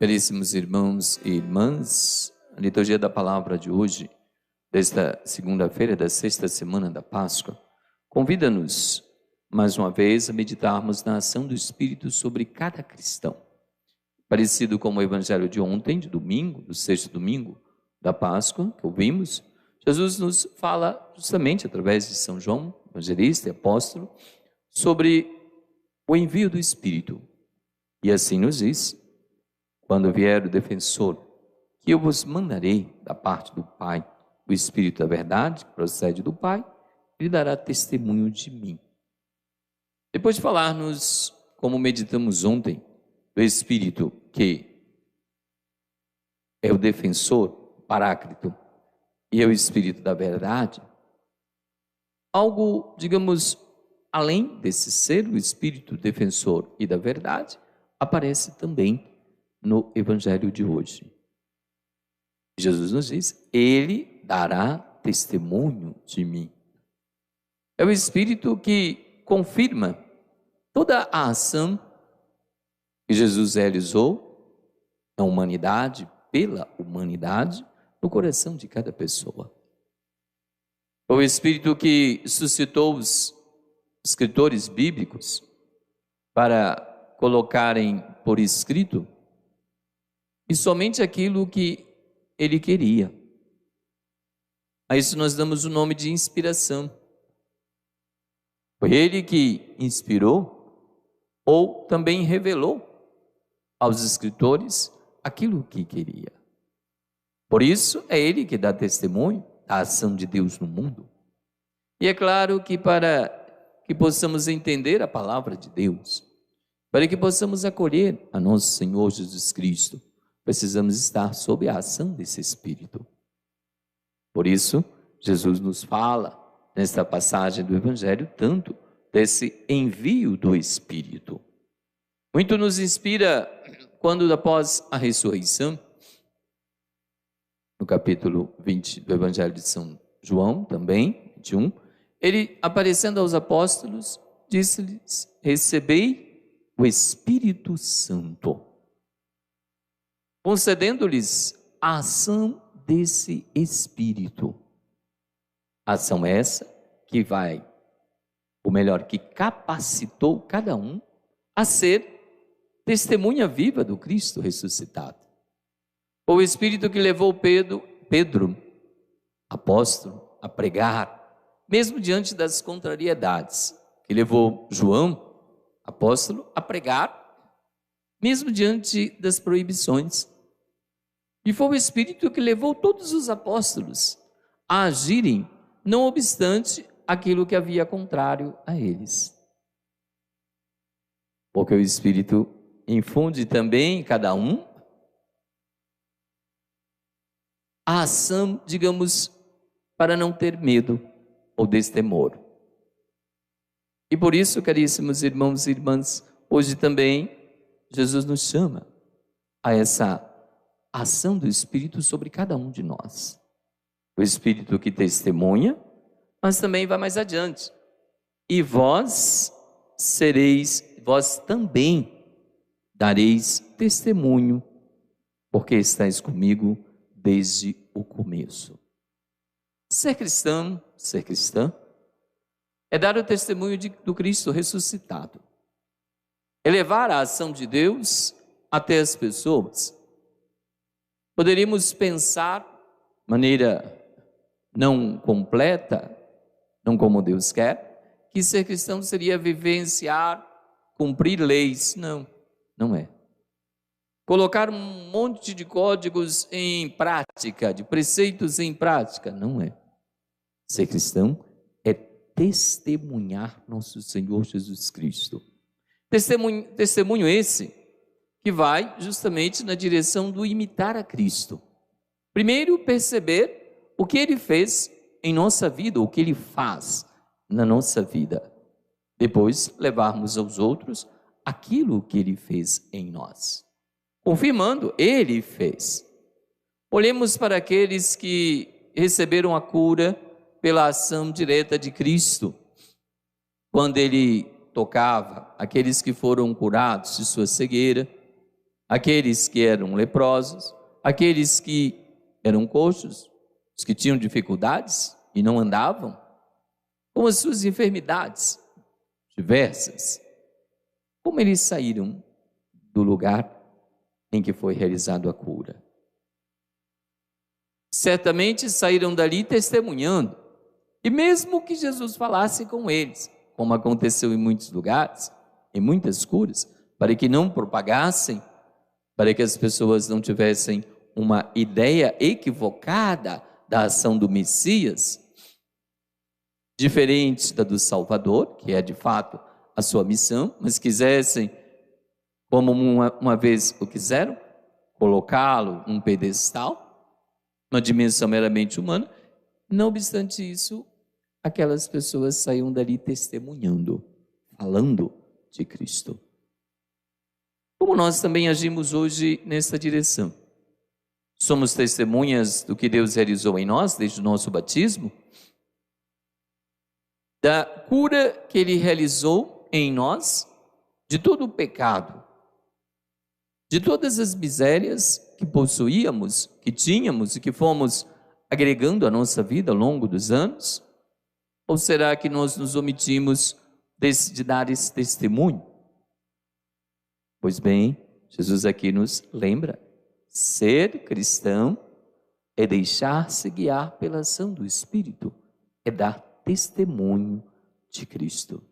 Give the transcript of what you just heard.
Caríssimos irmãos e irmãs, a liturgia da palavra de hoje, desta segunda-feira da sexta semana da Páscoa, convida-nos, mais uma vez, a meditarmos na ação do Espírito sobre cada cristão. Parecido com o evangelho de ontem, de domingo, do sexto domingo da Páscoa, que ouvimos, Jesus nos fala justamente através de São João, evangelista e apóstolo, sobre o envio do Espírito. E assim nos diz: quando vier o defensor, que eu vos mandarei da parte do Pai, o Espírito da verdade, que procede do Pai, ele dará testemunho de mim. Depois de falar-nos, como meditamos ontem, do Espírito que é o defensor, Paráclito, e é o Espírito da verdade, algo, digamos, além desse ser o Espírito defensor e da verdade, aparece também no Evangelho de hoje. Jesus nos diz: ele dará testemunho de mim. É o Espírito que confirma toda a ação que Jesus realizou na humanidade, pela humanidade, no coração de cada pessoa. É o Espírito que suscitou os escritores bíblicos para colocarem por escrito e somente aquilo que ele queria. A isso nós damos o nome de inspiração. Foi ele que inspirou ou também revelou aos escritores aquilo que queria. Por isso é ele que dá testemunho da ação de Deus no mundo. E é claro que para que possamos entender a palavra de Deus, para que possamos acolher a nosso Senhor Jesus Cristo, precisamos estar sob a ação desse Espírito. Por isso, Jesus nos fala, nesta passagem do Evangelho, tanto desse envio do Espírito. Muito nos inspira quando, após a ressurreição, no capítulo 20 do Evangelho de São João, também, 21, ele, aparecendo aos apóstolos, disse-lhes: recebei o Espírito Santo, concedendo-lhes a ação desse Espírito. Ação essa que vai, ou melhor, que capacitou cada um a ser testemunha viva do Cristo ressuscitado. Foi o Espírito que levou Pedro, apóstolo, a pregar, mesmo diante das contrariedades, que levou João, apóstolo, a pregar, mesmo diante das proibições. E foi o Espírito que levou todos os apóstolos a agirem, não obstante aquilo que havia contrário a eles. Porque o Espírito infunde também em cada um a ação, digamos, para não ter medo ou destemor. E por isso, caríssimos irmãos e irmãs, hoje também Jesus nos chama a essa ação do Espírito sobre cada um de nós. O Espírito que testemunha, mas também vai mais adiante. E vós também dareis testemunho, porque estáis comigo desde o começo. Ser cristão, ser cristã, é dar o testemunho do Cristo ressuscitado. É levar a ação de Deus até as pessoas. Poderíamos pensar de maneira não completa, não como Deus quer, que ser cristão seria vivenciar, cumprir leis. Não, não é. Colocar um monte de códigos em prática, de preceitos em prática. Não é. Ser cristão é testemunhar nosso Senhor Jesus Cristo. Testemunho esse que vai justamente na direção do imitar a Cristo. Primeiro, perceber o que Ele fez em nossa vida, o que Ele faz na nossa vida. Depois, levarmos aos outros aquilo que Ele fez em nós. Confirmando, Ele fez. Olhemos para aqueles que receberam a cura pela ação direta de Cristo. Quando Ele tocava, aqueles que foram curados de sua cegueira, aqueles que eram leprosos, aqueles que eram coxos, os que tinham dificuldades e não andavam, com as suas enfermidades diversas. Como eles saíram do lugar em que foi realizada a cura? Certamente saíram dali testemunhando. E mesmo que Jesus falasse com eles, como aconteceu em muitos lugares, em muitas curas, para que não propagassem, para que as pessoas não tivessem uma ideia equivocada da ação do Messias, diferente da do Salvador, que é de fato a sua missão, mas quisessem, como uma vez o quiseram, colocá-lo num pedestal, uma dimensão meramente humana. Não obstante isso, aquelas pessoas saíam dali testemunhando, falando de Cristo. Como nós também agimos hoje nessa direção? Somos testemunhas do que Deus realizou em nós desde o nosso batismo, da cura que Ele realizou em nós, de todo o pecado, de todas as misérias que possuíamos, que tínhamos e que fomos agregando à nossa vida ao longo dos anos? Ou será que nós nos omitimos de dar esse testemunho? Pois bem, Jesus aqui nos lembra: ser cristão é deixar-se guiar pela ação do Espírito, é dar testemunho de Cristo.